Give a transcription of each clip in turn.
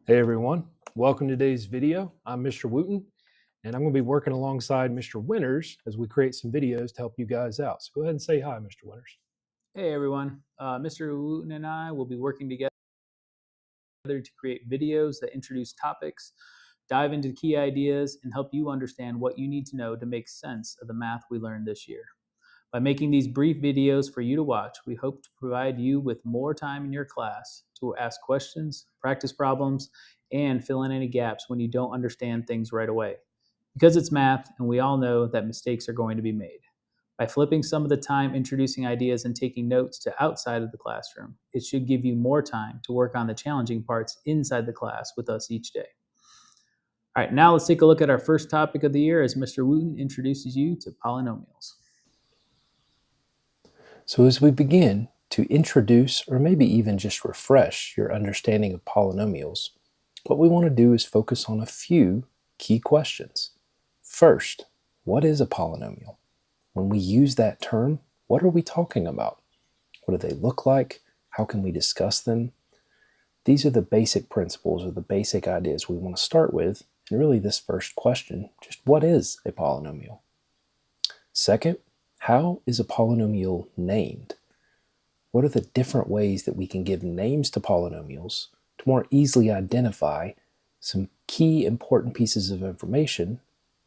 Hey everyone, welcome to today's video. I'm Mr. Wooten, and I'm going to be working alongside Mr. Winters as we create some videos to help you guys out. So go ahead and say hi, Mr. Winters. Hey everyone, Mr. Wooten and I will be working together to create videos that introduce topics, dive into key ideas, and help you understand what you need to know to make sense of the math we learned this year. By making these brief videos for you to watch, we hope to provide you with more time in your class to ask questions, practice problems, and fill in any gaps when you don't understand things right away. Because it's math, and we all know that mistakes are going to be made. By flipping some of the time introducing ideas and taking notes to outside of the classroom, it should give you more time to work on the challenging parts inside the class with us each day. All right, now let's take a look at our first topic of the year as Mr. Wooten introduces you to polynomials. So as we begin to introduce or maybe even just refresh your understanding of polynomials, what we want to do is focus on a few key questions. First, what is a polynomial? When we use that term, what are we talking about? What do they look like? How can we discuss them? These are the basic principles or the basic ideas we want to start with. And really this first question, just what is a polynomial? Second, how is a polynomial named? What are the different ways that we can give names to polynomials to more easily identify some key important pieces of information,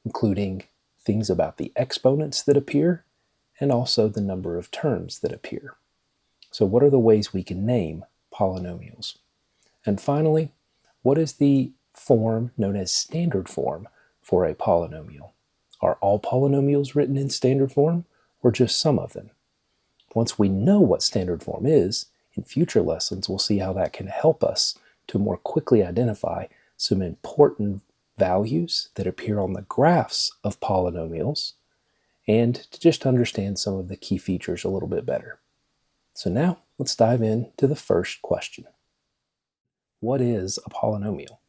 including things about the exponents that appear and also the number of terms that appear. So what are the ways we can name polynomials? And finally, what is the form known as standard form for a polynomial? Are all polynomials written in standard form or just some of them? Once we know what standard form is, in future lessons we'll see how that can help us to more quickly identify some important values that appear on the graphs of polynomials and to just understand some of the key features a little bit better. So now let's dive into the first question. What is a polynomial?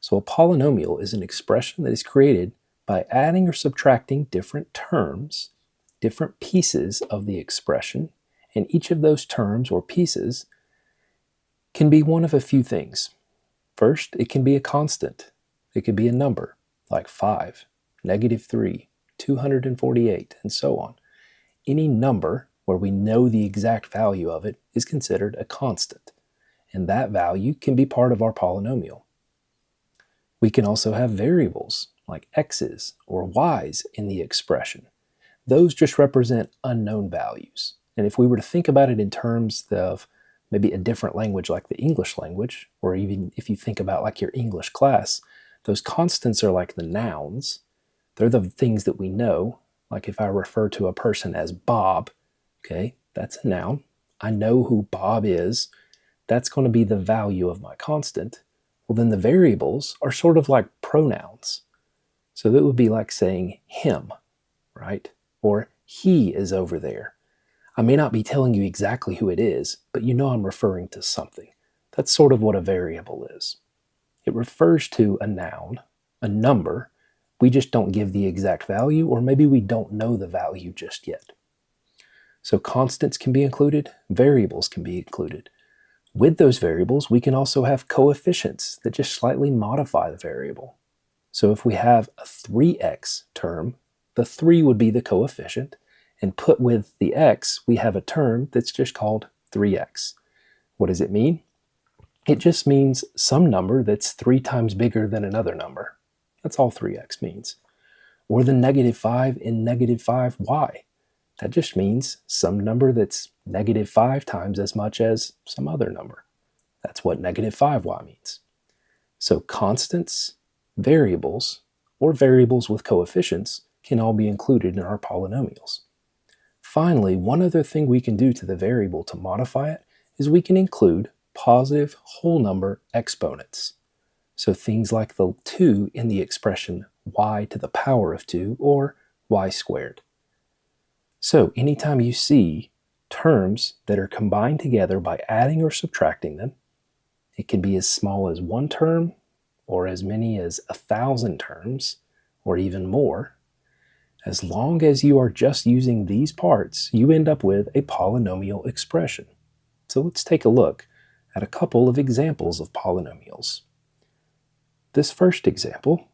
So a polynomial is an expression that is created by adding or subtracting different terms, different pieces of the expression, and each of those terms or pieces can be one of a few things. First, it can be a constant. It could be a number, like 5, -3, 248, and so on. Any number where we know the exact value of it is considered a constant, and that value can be part of our polynomial. We can also have variables, like x's or y's in the expression. Those just represent unknown values. And if we were to think about it in terms of maybe a different language like the English language, or even if you think about like your English class, those constants are like the nouns. They're the things that we know. Like if I refer to a person as Bob, okay, that's a noun. I know who Bob is. That's going to be the value of my constant. Well, then the variables are sort of like pronouns. So that would be like saying him, right? Or he is over there. I may not be telling you exactly who it is, but you know I'm referring to something. That's sort of what a variable is. It refers to a noun, a number. We just don't give the exact value, or maybe we don't know the value just yet. So constants can be included, variables can be included. With those variables, we can also have coefficients that just slightly modify the variable. So if we have a 3x term, the 3 would be the coefficient, and put with the x, we have a term that's just called 3x. What does it mean? It just means some number that's 3 times bigger than another number. That's all 3x means. Or the -5 in -5y. That just means some number that's -5 times as much as some other number. That's what -5y means. So constants, variables, or variables with coefficients can all be included in our polynomials. Finally, one other thing we can do to the variable to modify it is we can include positive whole number exponents. So things like the 2 in the expression y to the power of 2 or y squared. So anytime you see terms that are combined together by adding or subtracting them, it can be as small as one term or as many as 1,000 terms or even more. As long as you are just using these parts, you end up with a polynomial expression. So let's take a look at a couple of examples of polynomials. this first example,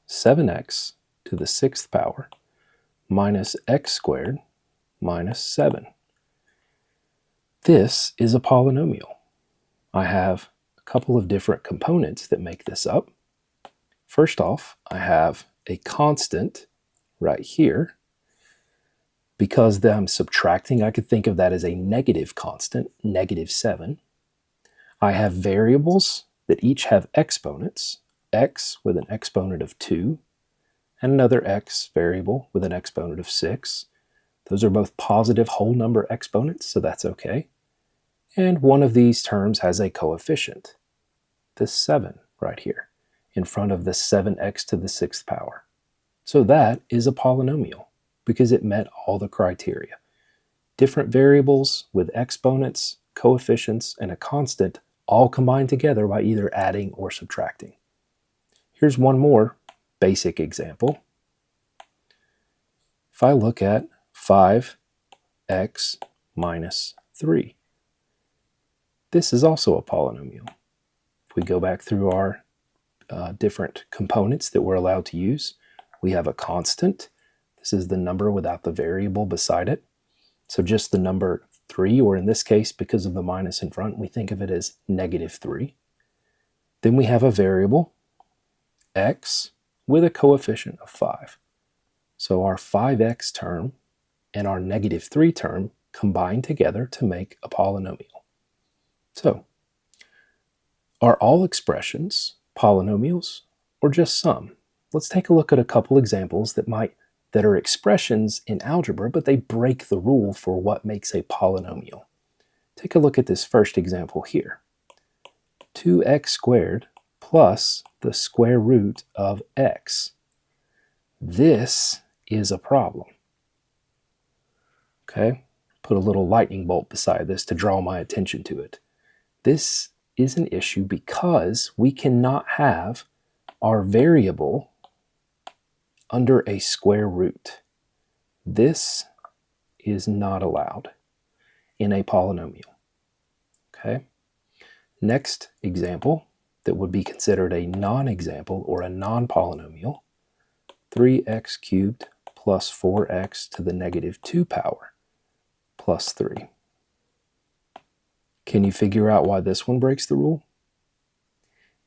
7x to the 6th power minus x squared minus 7. This is a polynomial. I have a couple of different components that make this up. First off, I have a constant right here. Because I'm subtracting, I could think of that as a negative constant, negative 7. I have variables that each have exponents, x with an exponent of 2, and another x variable with an exponent of 6. Those are both positive whole number exponents, so that's okay. And one of these terms has a coefficient, this 7 right here, in front of the 7x to the 6th power. So that is a polynomial because it met all the criteria. Different variables with exponents, coefficients, and a constant all combined together by either adding or subtracting. Here's one more basic example. If I look at 5x minus 3, this is also a polynomial. If we go back through our different components that we're allowed to use, we have a constant. This is the number without the variable beside it. So just the number 3, or in this case, because of the minus in front, we think of it as negative 3. Then we have a variable, x, with a coefficient of 5. So our 5x term and our negative 3 term combine together to make a polynomial. So, are all expressions polynomials or just some? Let's take a look at a couple examples that are expressions in algebra, but they break the rule for what makes a polynomial. Take a look at this first example here. 2x squared plus the square root of x. This is a problem. Okay, put a little lightning bolt beside this to draw my attention to it. This is an issue because we cannot have our variable under a square root. This is not allowed in a polynomial. Okay. Next example that would be considered a non-example or a non-polynomial, 3x cubed plus 4x to the negative 2 power plus 3. Can you figure out why this one breaks the rule?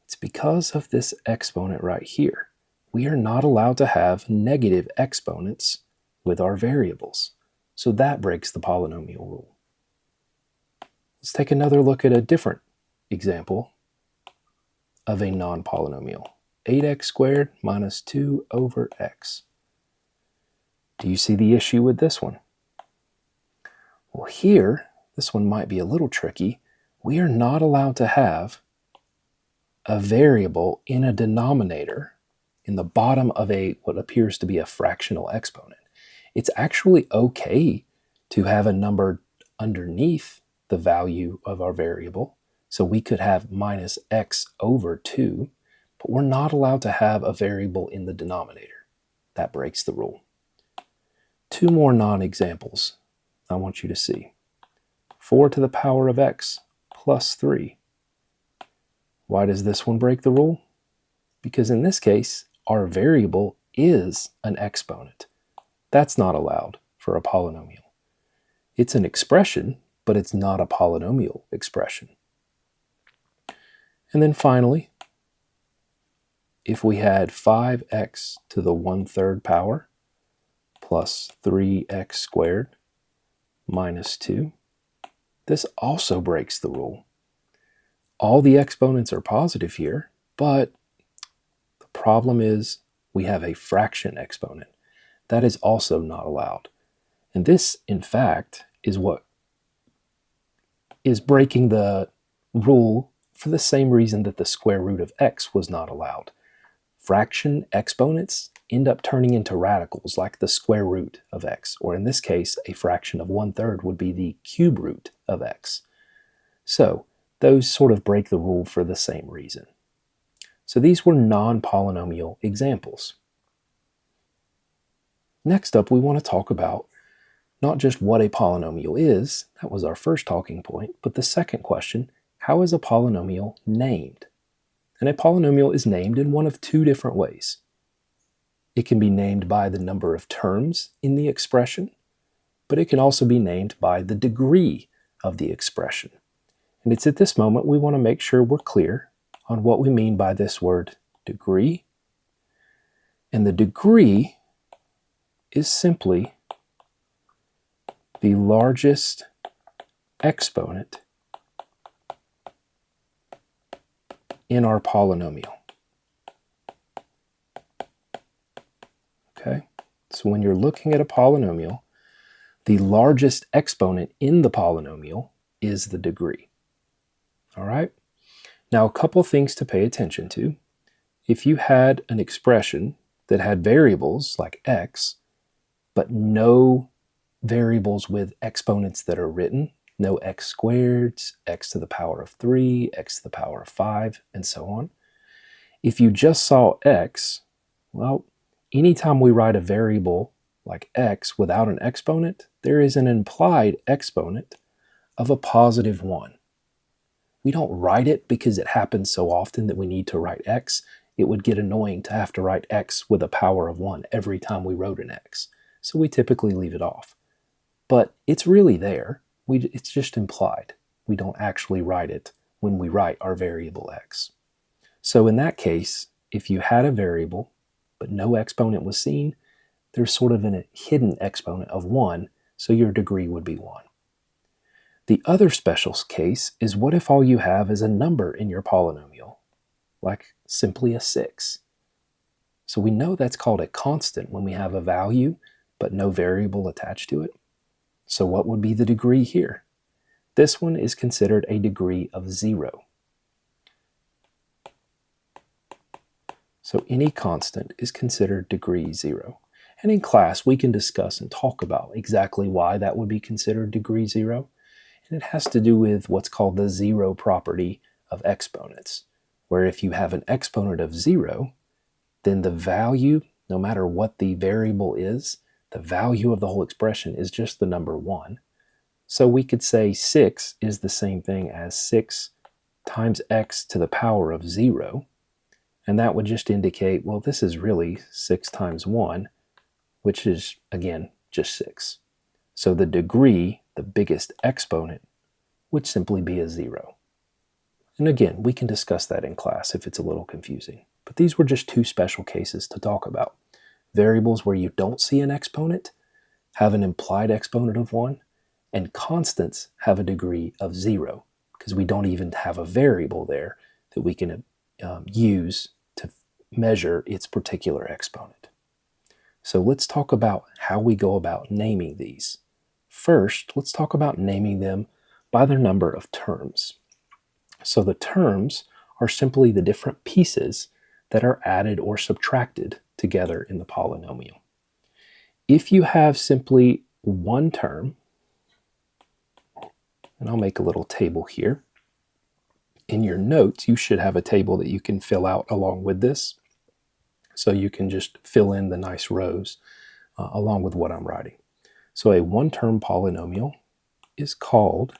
It's because of this exponent right here. We are not allowed to have negative exponents with our variables. So that breaks the polynomial rule. Let's take another look at a different example of a non-polynomial. 8x squared minus 2 over x. Do you see the issue with this one? Well, here, this one might be a little tricky. We are not allowed to have a variable in a denominator in the bottom of what appears to be a fractional exponent. It's actually okay to have a number underneath the value of our variable. So we could have minus x over 2, but we're not allowed to have a variable in the denominator. That breaks the rule. Two more non-examples I want you to see. 4 to the power of x plus 3. Why does this one break the rule? Because in this case, our variable is an exponent. That's not allowed for a polynomial. It's an expression, but it's not a polynomial expression. And then finally, if we had 5x to the 1/3 power plus 3x squared minus 2, this also breaks the rule. All the exponents are positive here, but the problem is we have a fraction exponent. That is also not allowed. And this, in fact, is what is breaking the rule for the same reason that the square root of x was not allowed. Fraction exponents end up turning into radicals like the square root of x, or in this case, a fraction of 1/3 would be the cube root of x. So those sort of break the rule for the same reason. So these were non-polynomial examples. Next up, we want to talk about not just what a polynomial is, that was our first talking point, but the second question, how is a polynomial named? And a polynomial is named in one of two different ways. It can be named by the number of terms in the expression, but it can also be named by the degree of the expression. And it's at this moment we want to make sure we're clear on what we mean by this word degree. And the degree is simply the largest exponent in our polynomial. Okay? So when you're looking at a polynomial, the largest exponent in the polynomial is the degree. All right? Now, a couple things to pay attention to. If you had an expression that had variables like x, but no variables with exponents that are written, no x squareds, x to the power of 3, x to the power of 5, and so on. If you just saw x, well, anytime we write a variable like x without an exponent, there is an implied exponent of a positive 1. We don't write it because it happens so often that we need to write x. It would get annoying to have to write x with a power of 1 every time we wrote an x. So we typically leave it off. But it's really there. It's just implied. We don't actually write it when we write our variable x. So in that case, if you had a variable but no exponent was seen, there's sort of a hidden exponent of 1, so your degree would be 1. The other special case is what if all you have is a number in your polynomial, like simply a 6. So we know that's called a constant when we have a value but no variable attached to it. So what would be the degree here? This one is considered a degree of 0. So any constant is considered degree 0. And in class, we can discuss and talk about exactly why that would be considered degree 0. And it has to do with what's called the 0 property of exponents, where if you have an exponent of 0, then the value, no matter what the variable is, the value of the whole expression is just the number 1. So we could say 6 is the same thing as 6 times x to the power of 0. And that would just indicate, well, this is really 6 times 1, which is, again, just 6. So the degree, the biggest exponent, would simply be a 0. And again, we can discuss that in class if it's a little confusing. But these were just two special cases to talk about. Variables where you don't see an exponent have an implied exponent of 1, and constants have a degree of 0, because we don't even have a variable there that we can use to measure its particular exponent. So let's talk about how we go about naming these. First, let's talk about naming them by their number of terms. So the terms are simply the different pieces that are added or subtracted together in the polynomial. If you have simply one term, and I'll make a little table here. In your notes, you should have a table that you can fill out along with this. So you can just fill in the nice rows along with what I'm writing. So a one-term polynomial is called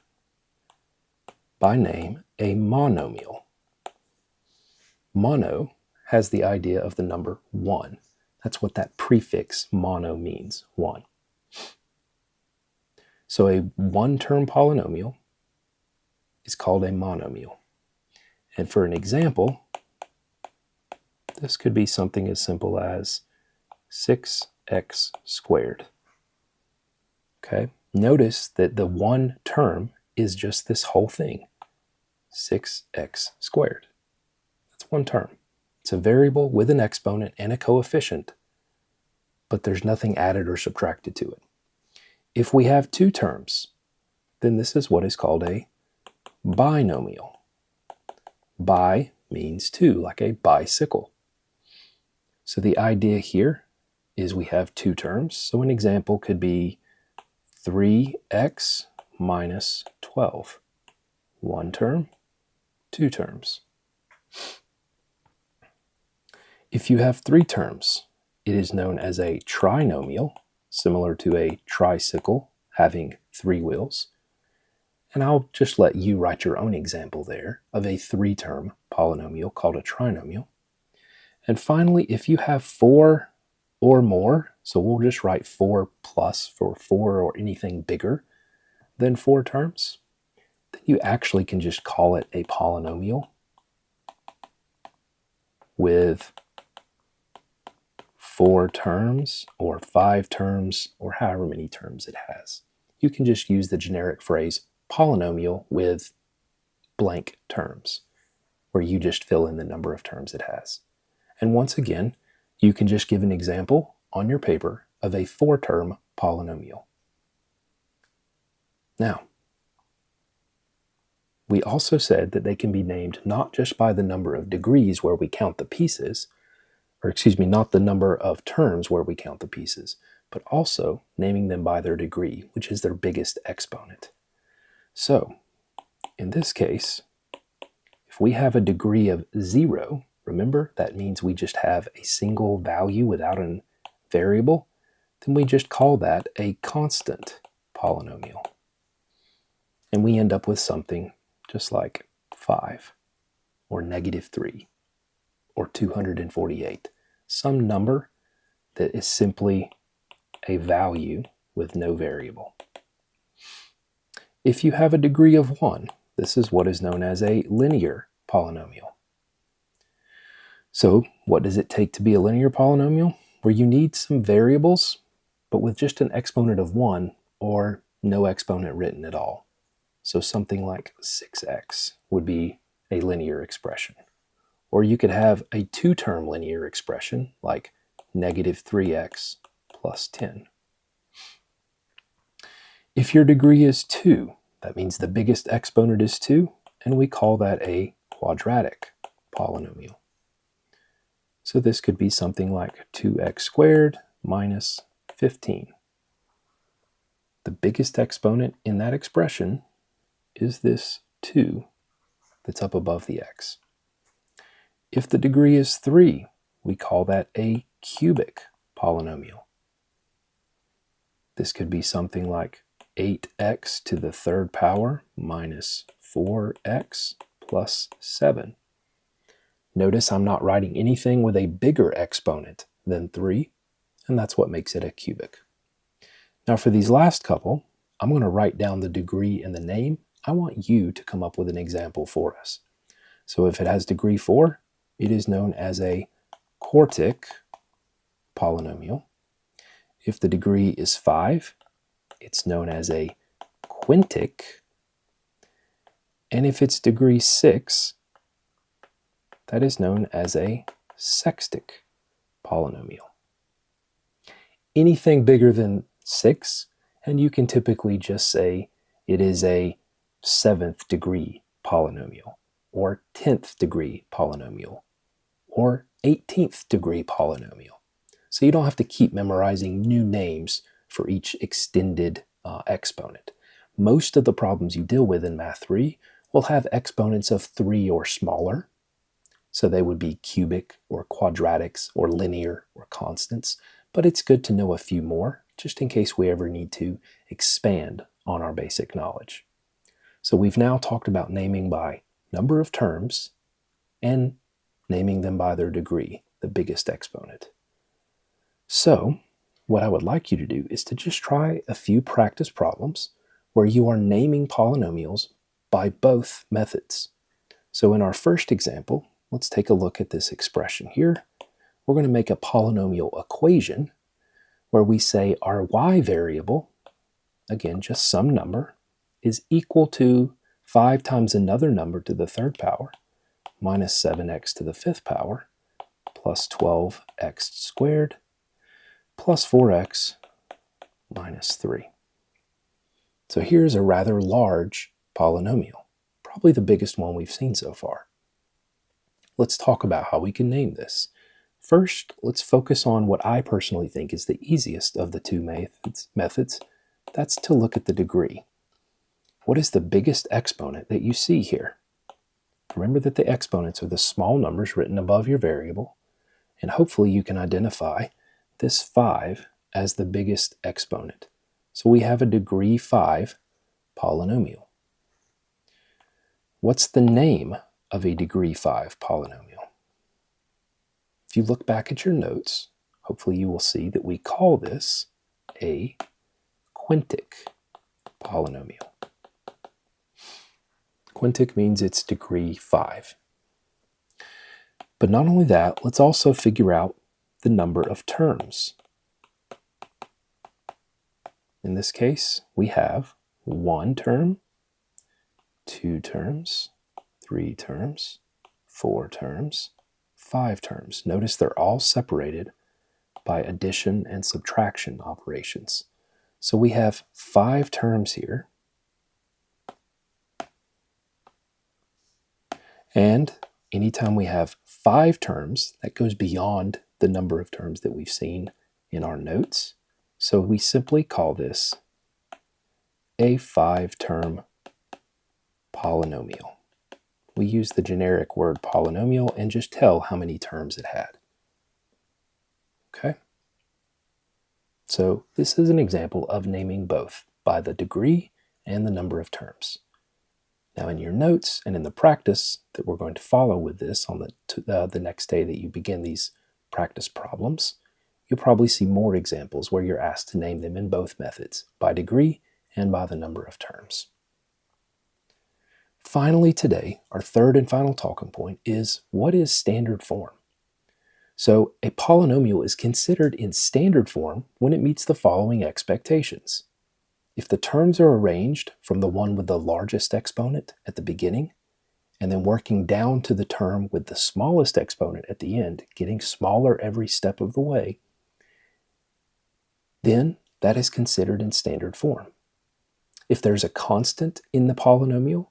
by name a monomial. Mono has the idea of the number 1. That's what that prefix mono means, 1. So a one-term polynomial is called a monomial. And for an example, this could be something as simple as 6x squared. Okay, notice that the one term is just this whole thing, 6x squared. That's one term. It's a variable with an exponent and a coefficient, but there's nothing added or subtracted to it. If we have two terms, then this is what is called a binomial. Bi means two, like a bicycle. So the idea here is we have two terms. So an example could be 3x minus 12. One term, two terms. If you have three terms, it is known as a trinomial, similar to a tricycle having three wheels. And I'll just let you write your own example there of a 3-term polynomial called a trinomial. And finally, if you have 4 or more, so we'll just write 4 plus for 4 or anything bigger than 4 terms, then you actually can just call it a polynomial with 4 terms or 5 terms or however many terms it has. You can just use the generic phrase polynomial with blank terms, where you just fill in the number of terms it has. And once again, you can just give an example on your paper of a 4-term polynomial. Now, we also said that they can be named not just by the number of degrees where we count the pieces, not the number of terms where we count the pieces, but also naming them by their degree, which is their biggest exponent. So, in this case, if we have a degree of 0, remember that means we just have a single value without a variable, then we just call that a constant polynomial. And we end up with something just like 5, or -3, or 248, some number that is simply a value with no variable. If you have a degree of 1, this is what is known as a linear polynomial. So what does it take to be a linear polynomial? Where you need some variables, but with just an exponent of 1 or no exponent written at all. So something like 6x would be a linear expression. Or you could have a 2-term linear expression like -3x plus 10. If your degree is 2, that means the biggest exponent is 2, and we call that a quadratic polynomial. So this could be something like 2x squared minus 15. The biggest exponent in that expression is this 2 that's up above the x. If the degree is 3, we call that a cubic polynomial. This could be something like 8x to the 3rd power minus 4x plus 7. Notice I'm not writing anything with a bigger exponent than 3, and that's what makes it a cubic. Now for these last couple, I'm going to write down the degree and the name. I want you to come up with an example for us. So if it has degree 4, it is known as a quartic polynomial. If the degree is 5, it's known as a quintic. And if it's degree 6, that is known as a sextic polynomial. Anything bigger than 6, and you can typically just say it is a 7th degree polynomial, or 10th degree polynomial, or 18th degree polynomial. So you don't have to keep memorizing new names for each extended exponent. Most of the problems you deal with in Math 3 will have exponents of 3 or smaller. So they would be cubic or quadratics or linear or constants. But it's good to know a few more, just in case we ever need to expand on our basic knowledge. So we've now talked about naming by number of terms and naming them by their degree, the biggest exponent. So what I would like you to do is to just try a few practice problems where you are naming polynomials by both methods. So in our first example, let's take a look at this expression here. We're going to make a polynomial equation where we say our y variable, again, just some number, is equal to 5 times another number to the 3rd power minus 7x to the 5th power plus 12x squared plus 4x minus 3. So here's a rather large polynomial, probably the biggest one we've seen so far. Let's talk about how we can name this. First, let's focus on what I personally think is the easiest of the two methods. That's to look at the degree. What is the biggest exponent that you see here? Remember that the exponents are the small numbers written above your variable, and hopefully you can identify this 5 as the biggest exponent. So we have a degree 5 polynomial. What's the name of a degree 5 polynomial? If you look back at your notes, hopefully you will see that we call this a quintic polynomial. Quintic means it's degree 5. But not only that, let's also figure out the number of terms. In this case, we have 1 term, 2 terms, 3 terms, 4 terms, 5 terms. Notice they're all separated by addition and subtraction operations. So we have 5 terms here. And anytime we have 5 terms, that goes beyond the number of terms that we've seen in our notes. So we simply call this a 5-term polynomial. We use the generic word polynomial and just tell how many terms it had. Okay? So this is an example of naming both by the degree and the number of terms. Now in your notes and in the practice that we're going to follow with this on the next day that you begin these practice problems, you'll probably see more examples where you're asked to name them in both methods, by degree and by the number of terms. Finally today, our third and final talking point is, what is standard form? So a polynomial is considered in standard form when it meets the following expectations. If the terms are arranged from the one with the largest exponent at the beginning, and then working down to the term with the smallest exponent at the end, getting smaller every step of the way, then that is considered in standard form. If there's a constant in the polynomial,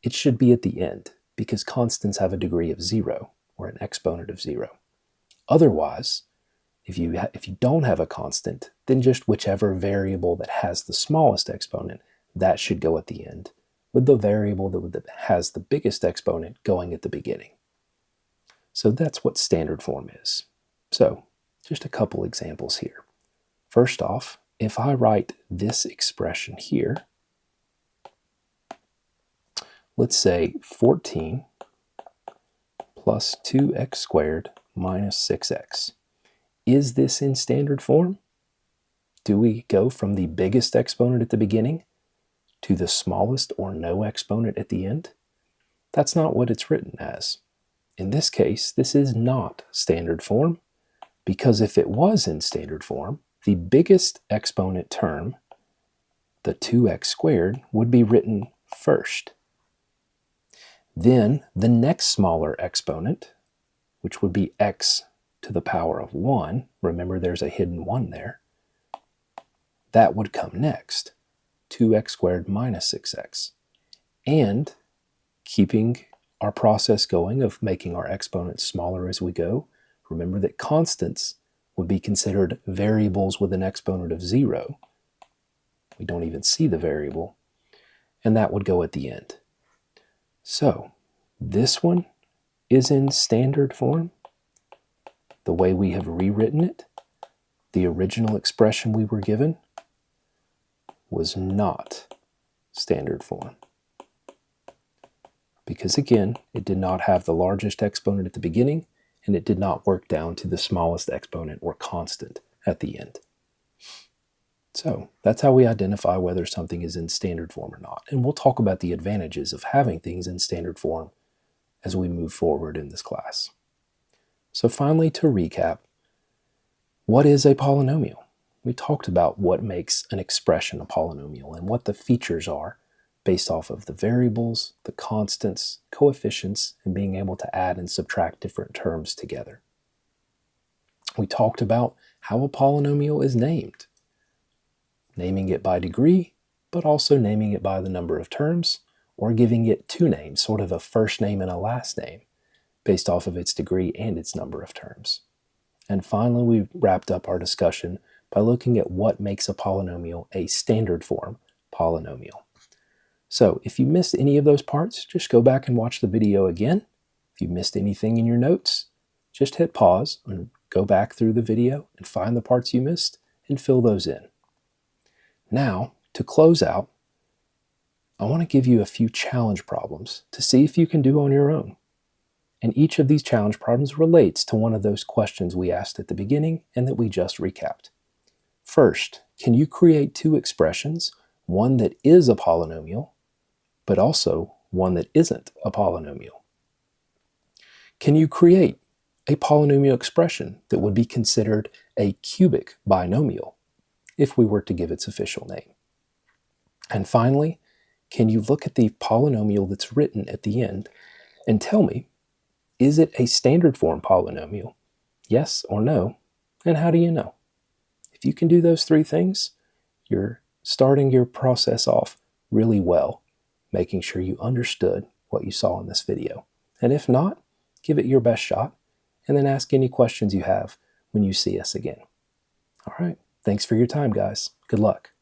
it should be at the end, because constants have a degree of 0, or an exponent of 0. Otherwise, if you don't have a constant, then just whichever variable that has the smallest exponent, that should go at the end, with the variable that has the biggest exponent going at the beginning. So that's what standard form is. So just a couple examples here. First off, if I write this expression here, let's say 14 plus 2x squared minus 6x. Is this in standard form? Do we go from the biggest exponent at the beginning to the smallest or no exponent at the end? That's not what it's written as. In this case, this is not standard form, because if it was in standard form, the biggest exponent term, the 2x squared, would be written first. Then the next smaller exponent, which would be x to the power of 1, remember there's a hidden 1 there, that would come next, 2x squared minus 6x. And keeping our process going of making our exponents smaller as we go, remember that constants would be considered variables with an exponent of 0. We don't even see the variable, and that would go at the end. So this one is in standard form, the way we have rewritten it. The original expression we were given was not standard form, because again, it did not have the largest exponent at the beginning, and it did not work down to the smallest exponent or constant at the end. So that's how we identify whether something is in standard form or not. And we'll talk about the advantages of having things in standard form as we move forward in this class. So finally, to recap, what is a polynomial? We talked about what makes an expression a polynomial and what the features are based off of the variables, the constants, coefficients, and being able to add and subtract different terms together. We talked about how a polynomial is named, naming it by degree, but also naming it by the number of terms, or giving it two names, sort of a first name and a last name, based off of its degree and its number of terms. And finally, we wrapped up our discussion by looking at what makes a polynomial a standard form polynomial. So if you missed any of those parts, just go back and watch the video again. If you missed anything in your notes, just hit pause and go back through the video and find the parts you missed and fill those in. Now, to close out, I want to give you a few challenge problems to see if you can do on your own. And each of these challenge problems relates to one of those questions we asked at the beginning and that we just recapped. First, can you create two expressions, one that is a polynomial, but also one that isn't a polynomial? Can you create a polynomial expression that would be considered a cubic binomial if we were to give its official name? And finally, can you look at the polynomial that's written at the end and tell me, is it a standard form polynomial? Yes or no? And how do you know? If you can do those three things, you're starting your process off really well, making sure you understood what you saw in this video. And if not, give it your best shot, and then ask any questions you have when you see us again. All right, thanks for your time, guys. Good luck.